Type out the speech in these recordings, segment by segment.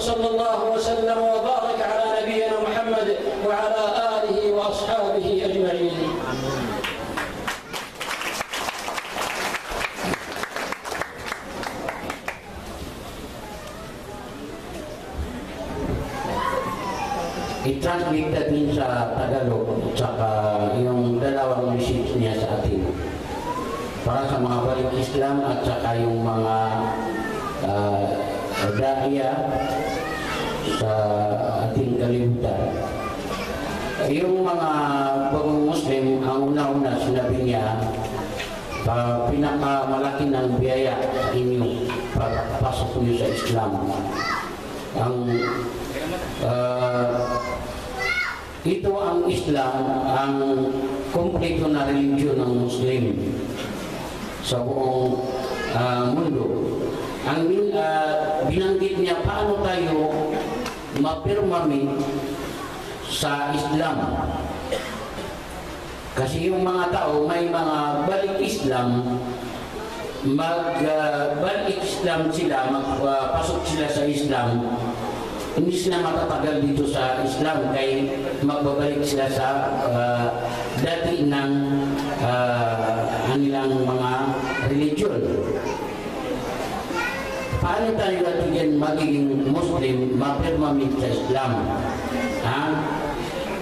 وصلى الله وسلم وبارك على نبينا محمد وعلى آله وأصحابه أجمعين. I-translate natin sa Tagalog tsaka yung dalawang message niya sa atin para sa mga balik Islam at saka yung mga dahya sa ating kalibutan. Yung mga bagong Muslim, ang una-una sinabi niya pinakamalaki ng biyaya sa inyo pagpasok niyo sa Islam. Ito ang Islam, ang kompleto na religiyon ng Muslim sa buong mundo. Ang binanggit niya paano tayo mapirmami sa Islam. Kasi yung mga tao may mga balik Islam, balik Islam sila, magpasok sila sa Islam. Hindi sila matatagal dito sa Islam kaya magbabalik sila sa dati ng kanilang mga religion. Paano tayo natin magiging Muslim, mapirmamit sa Islam?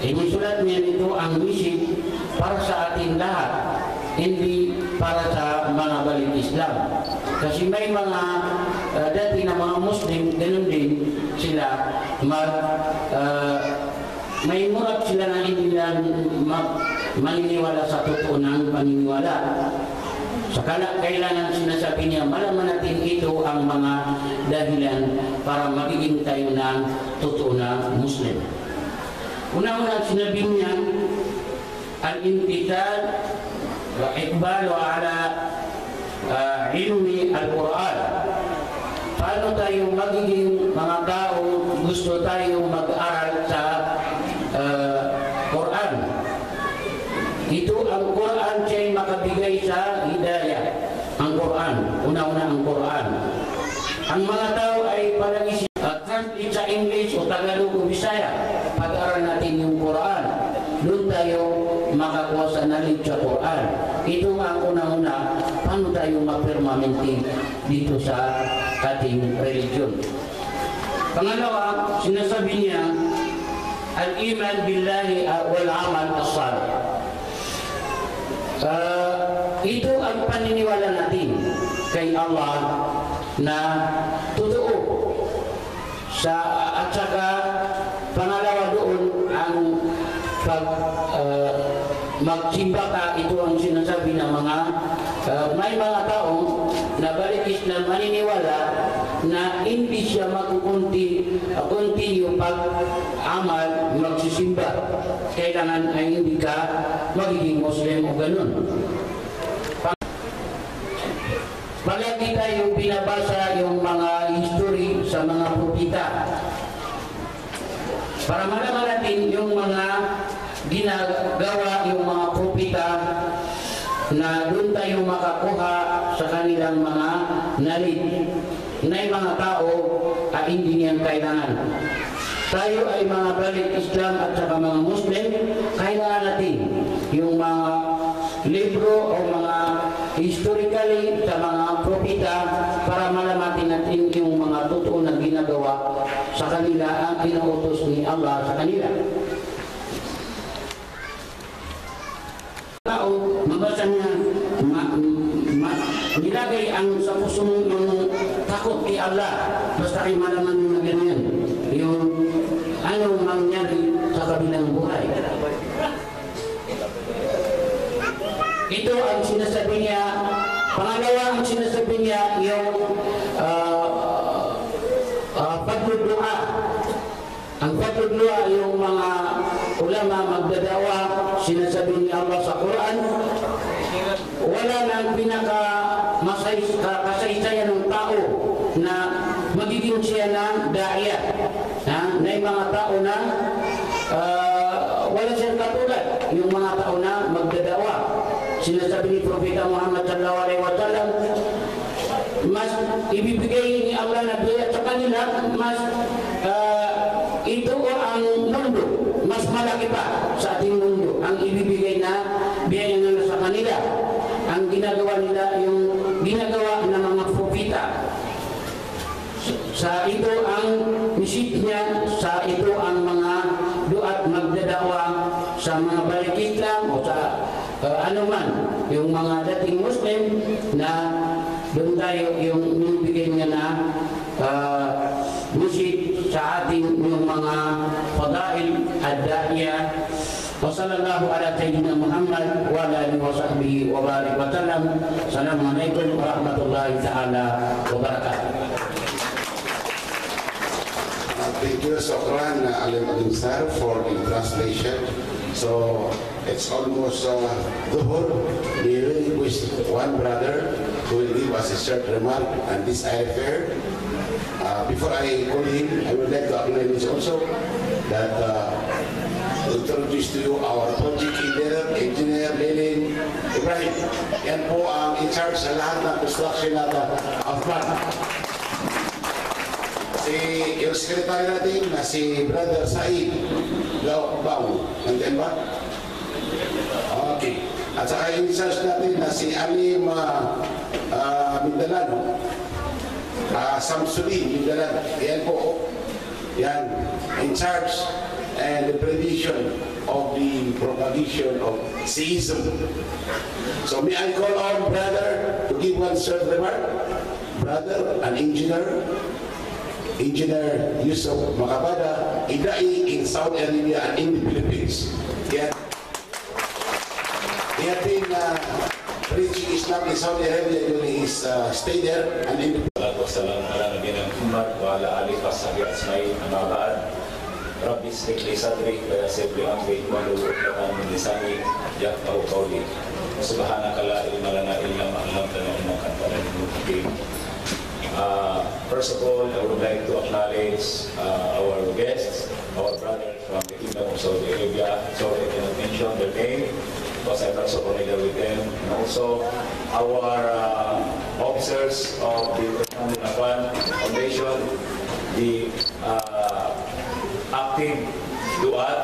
Inisulat niya nito ang message para sa ating lahat, hindi para sa mga balik Islam. Kasi may mga dati na mga Muslim, ganun din sila, may murag sila na hindi lang maniniwala sa totoo ng paniniwala. So kailangan sinasabi niya, malaman natin ito ang mga dahilan para magiging tayo ng totoo na Muslim. Una-una sinabi niya, al-intital wa iqbalu ala ilmi al-Quran. Paano tayo magiging mga tao gusto tayo mag-aral sa Quran? Ito ang Quran siya'y makabigay sa hidayah. Ang Quran, una-una ang Quran. Ang mga tao ay palagi translate sa English o Tagalog o Bisaya. Pag-aral natin yung Quran, doon tayo makakuha sa knowledge sa Quran. Ito ang una-una, paano tayo mapirmamenti dito sa ating religion. Pangalawa, sinasabi niya, al-iman billahi wal-amal as-salih. Ito ang paniniwala natin kay Allah na totoo. At saka pangalawa doon ang magsimba ka, ito ang sinasabi ng mga may mga tao na balik Islam maniniwala na hindi siya mag-continue pag-amal, magsisimba. Kailangan ay hindi ka magiging Muslim o ganun. Palagi tayo binabasa yung mga history sa mga propita para malaman natin yung mga ginagawa yung mga propita na doon tayo makakuha sa kanilang mga knowledge na yung mga tao at hindi niyan kailangan. Tayo ay mga balik Islam at saka mga Muslim, kailangan natin yung mga libro o mga historically sa mga propita para malamatin natin yung mga totoo na ginagawa sa kanila ang pinautos ni Allah sa kanila. Tao, mabasa niya, nilagay ang sa puso yung takot kay Allah basta kayo malaman mo na ganyan yung anong mangyari sa kabilang buhay. Ito ang sinasabi niya. Pangalawa ang sinasabi niya yung fadlul dua. Ang fadlul dua yung mga ulama magdadawa, sinasabi ni Allah sa Quran, wala nang pinaka-kasaysayan ng tao na magiging siya ng da'ya. Na yung mga tao na wala siyang katulad, yung mga tao na magdadawa. Sinasabi ni Propeta Muhammad sallallahu alaihi wasallam, mas ibibigay ni Allah na biyaya sa kanila, mas ang ibibigay na biyaya na sa kanila. Ang ginagawa nila, yung ginagawa ng mga propeta. Sa ito ang misit niya, sa ito ang mga duat magdadawa sa mga balikit lang o sa anuman, yung mga dating Muslim na doon tayo yung nibigay niya na misit sa ating yung mga fadail ad-da'iyah. Wa sallallahu ala sayyidina Muhammad wa ala alihi wa sahbihi wa barik wa sallam. Assalamualaikum warahmatullahi ta'ala wabarakatuh. Thank you, Sokran Alim Sar, for the translation. So it's almost Dhuhr. We really wish one brother who will give us a short remark on this affair. Before I call him, I would like to acknowledge also that introduce to you our project engineer Lelin Ibrahim. Yan po ang in charge sa lahat ng construction natin Afghan. Yung secretary natin na si Brother Said Laokbao. Nandiyan ba? Okay. At saka yung in-charge natin na si Alim Mindalano. Samsudin Mindalano. Yan po. Yan. In charge and the prevention of the propagation of seism. So may I call on brother to give one short remark? Brother, an Engineer Yusuf Makabada, Idai in Saudi Arabia and in the Philippines. He had been preaching Islam in Saudi Arabia during his stay there and in the Wassalamu ala nabiyina Muhammad wa ala alihi wa sahbihi ajma'in. Amma ba'd. Rabbi ishrah li sadri wa yassir li amri wahlul 'uqdatam min lisani yafqahu qawli. Subhanaka la ilma lana illa ma 'allamtana innaka antal alimul hakim. First of all, I would like to acknowledge our guests, our brothers from the Kingdom of Saudi Arabia. Sorry I cannot mention their name because I'm not so familiar with them. And also our officers of the Afghan Foundation, the active duat,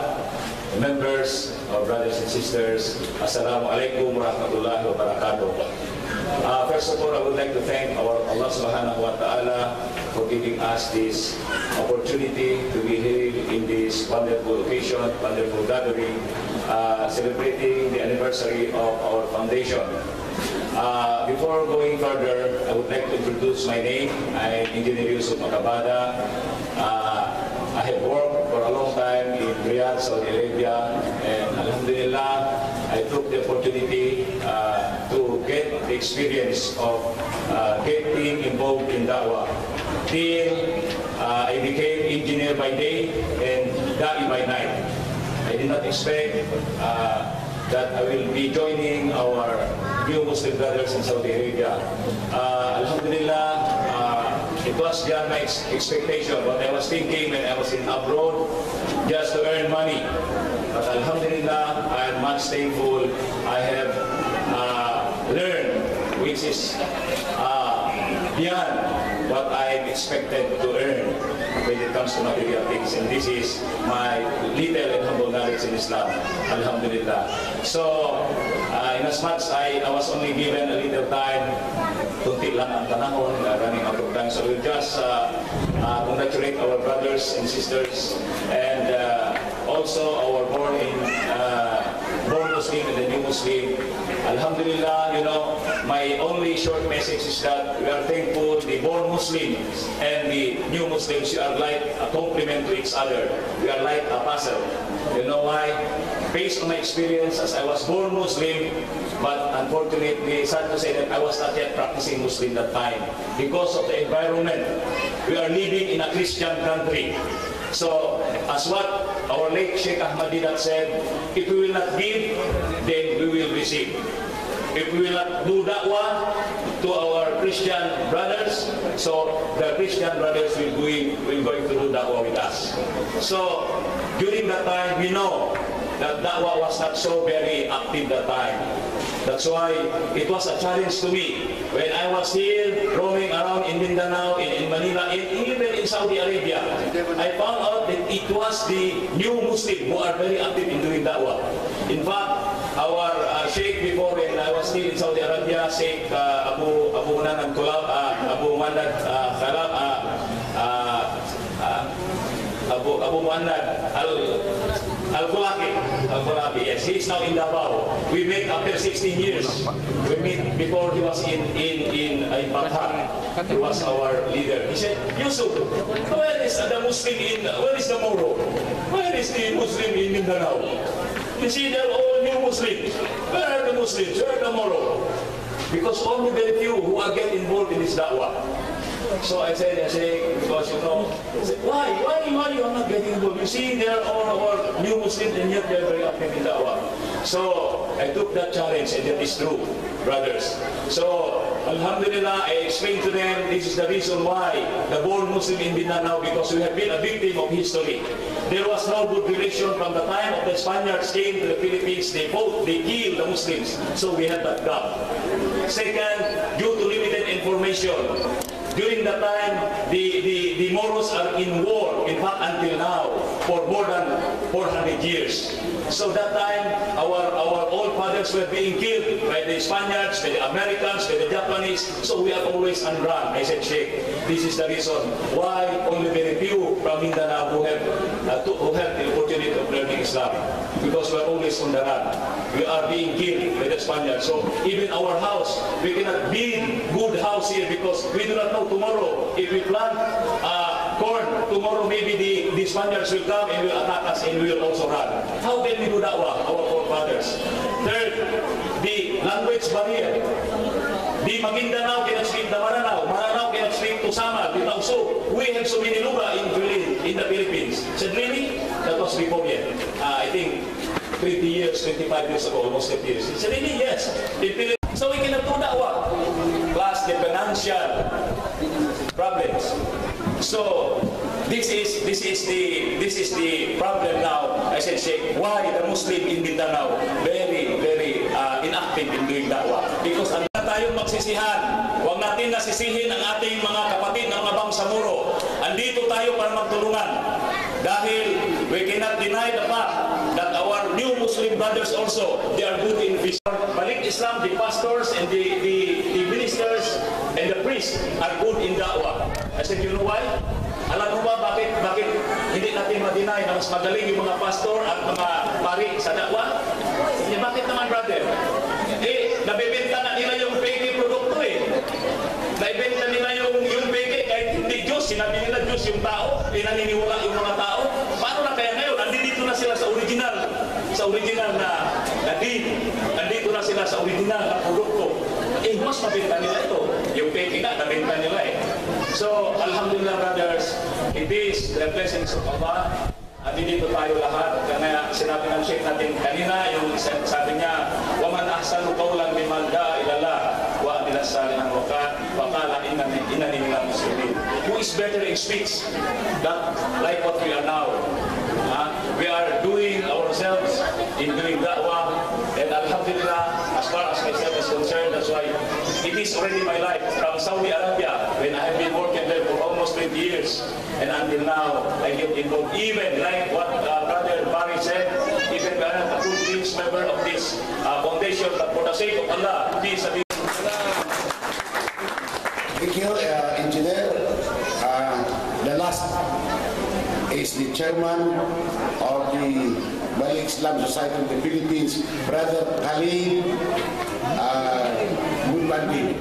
members, our brothers and sisters. Assalamu alaikum wa rahmatullahi wa barakatuh. First of all, I would like to thank our Allah subhanahu wa ta'ala for giving us this opportunity to be here in this wonderful occasion, wonderful gathering, celebrating the anniversary of our foundation. Before going further, I would like to introduce my name. I'm Engineer Yusuf Makabada. I have worked for a long time in Riyadh, Saudi Arabia, and alhamdulillah, I took the opportunity to get the experience of getting involved in da'wah. Till I became engineer by day and da'i by night. I did not expect that I will be joining our new Muslim brothers in Saudi Arabia. Alhamdulillah, it was beyond my expectation. What I was thinking when I was in abroad, just to earn money. But alhamdulillah, I am much thankful. I have learned, which is beyond what I expected to earn when it comes to material things. And this is my little and humble knowledge in Islam. Alhamdulillah. So, in as much I was only given a little time, kunti lang ang panahon, running out of time. So we'll just congratulate our brothers and sisters and also our born Muslim and the new Muslim. Alhamdulillah, you know, my only short message is that we are thankful the born Muslims and the new Muslims, you are like a complement to each other. We are like a puzzle. You know why? Based on my experience as I was born Muslim, but unfortunately, sad to say that I was not yet practicing Muslim that time because of the environment. We are living in a Christian country. So, as what our late Sheikh Ahmad Didat said, if we will not give, then we will receive. If we will not do da'wah to our Christian brothers, so the Christian brothers will going to do da'wah with us. So, during that time, we know that da'wah was not so very active that time. That's why it was a challenge to me. When I was here, roaming around in Mindanao, in Manila, and even in Saudi Arabia, I found out that it was the new Muslim who are very active in doing da'wah. In fact, our Sheikh before when I was still in Saudi Arabia, Sheikh Abu Muhammad Khalaf, Abu Muhammad Al-Khulafi, yes, he is now in Davao. We met after 16 years. We met before he was in Baghdad. He was our leader. He said, Yusuf, where is the Muslim where is the Moro? Where is the Muslim in Mindanao? You see, they're all new Muslims. Where are the Muslims? Where are the Moro? Because only very few who are getting involved in this da'wah. So I said, because you know, why you are not getting involved? You see, they are all new Muslims and yet they are very active in da'wah. So I took that challenge and that is true, brothers. So Alhamdulillah, I explained to them this is the reason why the born Muslim in Mindanao, because we have been a victim of history. There was no good relation from the time of the Spaniards came to the Philippines. They killed the Muslims. So we had that gap. Second, due to limited information, during that time, the Moros are in war, in fact, until now, for more than 400 years. So that time, our old fathers were being killed by the Spaniards, by the Americans, by the Japanese. So we are always on run. I said, Sheikh, this is the reason why only very few from Mindanao who have the opportunity of learning Islam. Because we are always on the run. We are being killed by the Spaniards. So even our house, we cannot build good house here because we do not know tomorrow. If we plant corn, tomorrow maybe the Spaniards will come and will attack us and we will also run. How can we do da'wah, our forefathers? Third, the language barrier. The Maguindanao cannot speak the Maranao. Maranao cannot speak to Sama, to Tauso. We have so many luga in the Philippines. Said, really? That was before yet. I think 20 years, 25 years ago, almost 30 years. He said, really? Yes. So we cannot do da'wah. Plus the financial problems. So this is the problem now. I said, Sheikh, why the Muslim in Mindanao very inactive in doing da'wah? Because ang tayong magsisihan, huwag natin nasisihin ang ating mga kapatid ng mga bangsamuro. Andito tayo para magtulungan. Dahil we cannot deny the fact that our new Muslim brothers also, they are good in fish. Balik Islam, the pastors and the ministers and the priests are good in da'wah. I said, you know why? Alam mo ba bakit hindi natin ma-deny na mas magaling yung mga pastor at mga pari sa da'wah? Bakit naman, brother? Nabibenta na nila yung fake produkto Naibenta nila yung fake kahit hindi Diyos. Sinabi nila Diyos yung tao, naniniwala yung mga tao. Paano na kaya ngayon? Nandito na sila sa original na deed. Nandito na sila sa original na produkto. Mas mabenta nila ito. Yung fake na, nabenta nila So, Alhamdulillah, brothers, it is the blessings of Allah. Nandito tayo lahat. Kaya sinabi ng Sheikh natin kanina, yung sabi niya, وَمَنْ أَحْسَنُ قَوْلًا مِمَنْ دَعَا إِلَى اللَّهِ وَعَمِلَ صَالِحًا وَقَالَ إِنَّنِي مِنَ الْمُسْلِمِينَ. Who is better in speech than like what we are now? We are doing ourselves in doing da'wah, and Alhamdulillah, as far as myself is concerned, that's why it is already my life from Saudi Arabia when I have been working there for almost 20 years, and until now I get involved. Even like what Brother Barry said, even I am a full member of this foundation, but for the sake of Allah, please. Thank you, Engineer. The last is the chairman of the Balik Islam Society of the Philippines, Brother Khalid Gulbandi.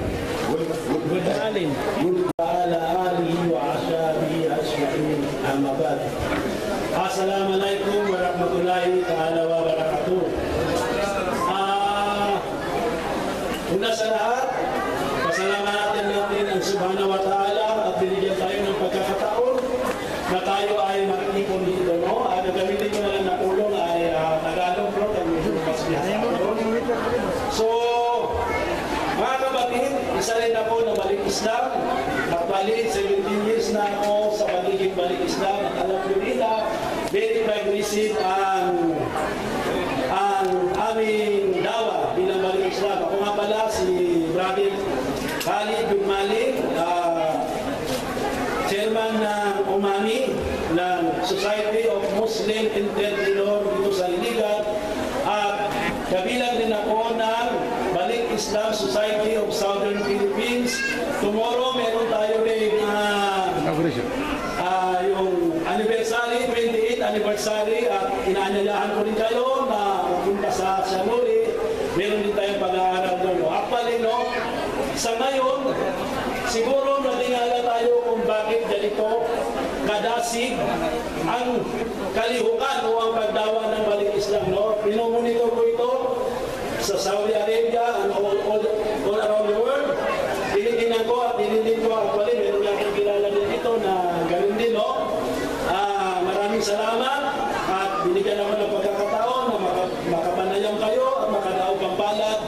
Assalamualaikum warahmatullahi ta'ala wabarakatuh. Una sa lahat, pasalamatan natin ang Subhanahu wa Ta'ala at binigyan tayo ng pagkakataon na tayo ay makikipon dito, no? Gagamitin ko na lang na ulong ay Tagalog, no? So, mga kapatid, isa rin ako na Balik Islam. Nagpalit 17 years na ako sa Balik Islam. At alam ko nila, very progressive ang aming dawa bilang Balik Islam. Ako nga pala si Brother Khalid Gulbandi, chairman ng Umami ng Society of Muslim Entrepreneur dito sa Iligan. At kabilang din ako ng Balik Islam Society of Southern Philippines. Tomorrow meron tayo rin yung anniversary, 28th anniversary, at inaanyayahan ko rin kayo na pumunta sa Sianuri. Meron din tayong pag-aaral doon. Actually, no, sa ngayon, siguro natingala tayo kung bakit ganito kadasig ang kalihukan o ang pagdawa ng Balik Islam. No? Pinomonito ko ito sa Saudi Arabia and all around the world. Tinitingnan ko at dinilin ko actually, meron natin kilala din ito na ganun din. No? Maraming salamat at binigyan ako ng pagkakataon na makapanayam kayo at makadaog ang balat.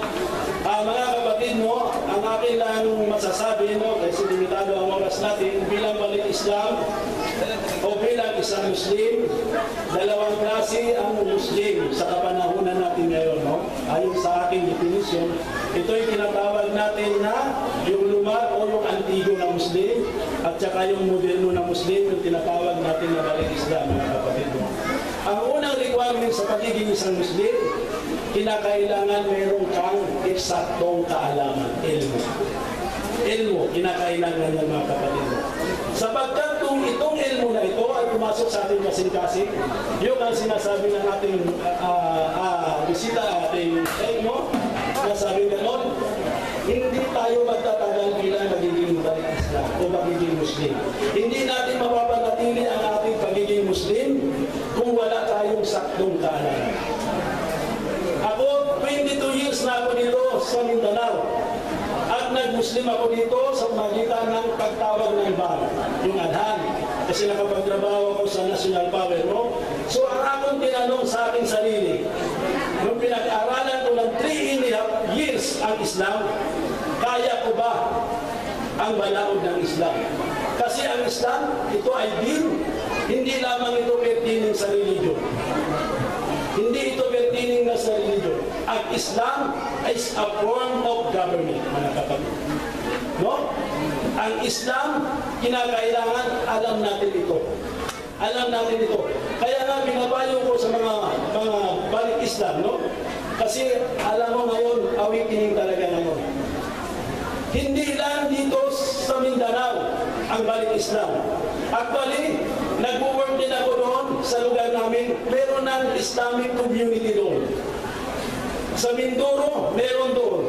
Mga kapatid, no, ang akin lang masasabi, no, kasi limitado ang oras natin, bilang Balik Islam o bilang isang Muslim, dalawang klase ang Muslim sa kapanahunan natin ngayon. No? Ayon sa aking definition, ito yung tinatawag natin na yung lumar o yung antigo na Muslim at saka yung moderno na Muslim, yung tinatawag natin na Balik Islam, mga kapatid. No? Ang unang requirement sa pagiging isang Muslim, kinakailangan mayroong kang eksaktong kaalaman, ilmu. Ilmu, kinakailangan yan, mga kapatid. Sapagkat kung itong ilmu na ito ay pumasok sa ating kasing-kasing, yung ang sinasabi ng ating bisita, ating ilmu, nasabi ganon, hindi tayo magtatagal bilang magiging Balik Islam o magiging Muslim. Hindi natin mapapanatili ang ating pagiging Muslim kung wala tayong saktong kaalaman. Ako, 22 years na ako dito sa Mindanao. At nag-Muslim ako dito sa magitan ng pagtawag ng bar, yung adhan. Kasi nakapagtrabaho ako sa National Power, no? So, ang akong tinanong sa aking sarili, nung pinag-aralan ko ng 3.5 years ang Islam, kaya ko ba ang balaod ng Islam? Kasi ang Islam, ito ay din, hindi lamang ito pertining sa religion. Hindi ito pertining na sa religion. Ang Islam is a form of government, mga kapatid. No? Ang Islam, kinakailangan alam natin ito. Alam natin ito. Kaya nga binabayo ko sa mga Balik Islam, no? Kasi alam mo ngayon, awakening talaga ngayon. Hindi lang dito sa Mindanao ang Balik Islam. Actually, nag-work din ako doon sa lugar namin. Meron ng Islamic community doon. Sa Mindoro, meron doon.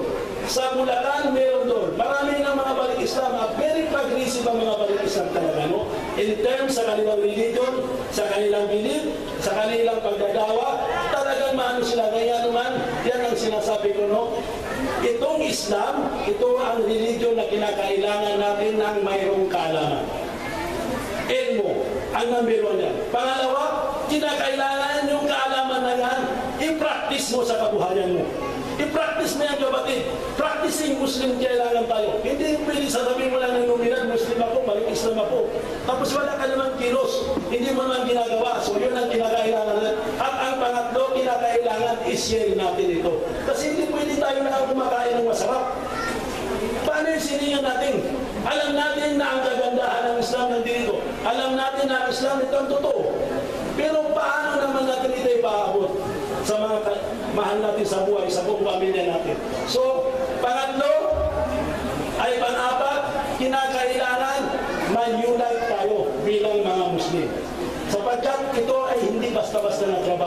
Sa Bulacan, meron doon. Marami ng mga Balik Islam at very progressive ang mga Balik Islam talaga, no? In terms sa kanilang religion, sa kanilang belief, sa kanilang pagdadawa, talagang maano sila. Kaya naman, yan ang sinasabi ko, no? Itong Islam, ito ang religion na kinakailangan natin ng mayroong kaalaman. Ilmu, ang number 1 yan. Pangalawa, kinakailangan yung kaalaman na yan, i-practice mo sa kabuhayan mo. I-practice mo yan, kapatid. Practicing Muslim kailangan tayo. Hindi pwede sasabihin mo lang ng nominal, Muslim ako, Balik Islam ako. Tapos wala ka naman kilos. Hindi mo naman ginagawa. So yun ang kinakailangan natin. At ang pangatlo, kinakailangan i-share natin ito. Kasi hindi pwede tayo na kumakain ng masarap. Paano yung siningan natin? Alam natin na ang kagandahan ng Islam nandito. Alam natin na ang Islam ito ang totoo. Pero paano naman natin ito ipaabot sa mga mahal natin sa buhay, sa buong pamilya natin? So, pangatlo ay pang-apat, kinakailangan man-unite tayo bilang mga Muslim. Sapagkat ito ay hindi basta-basta na trabaho.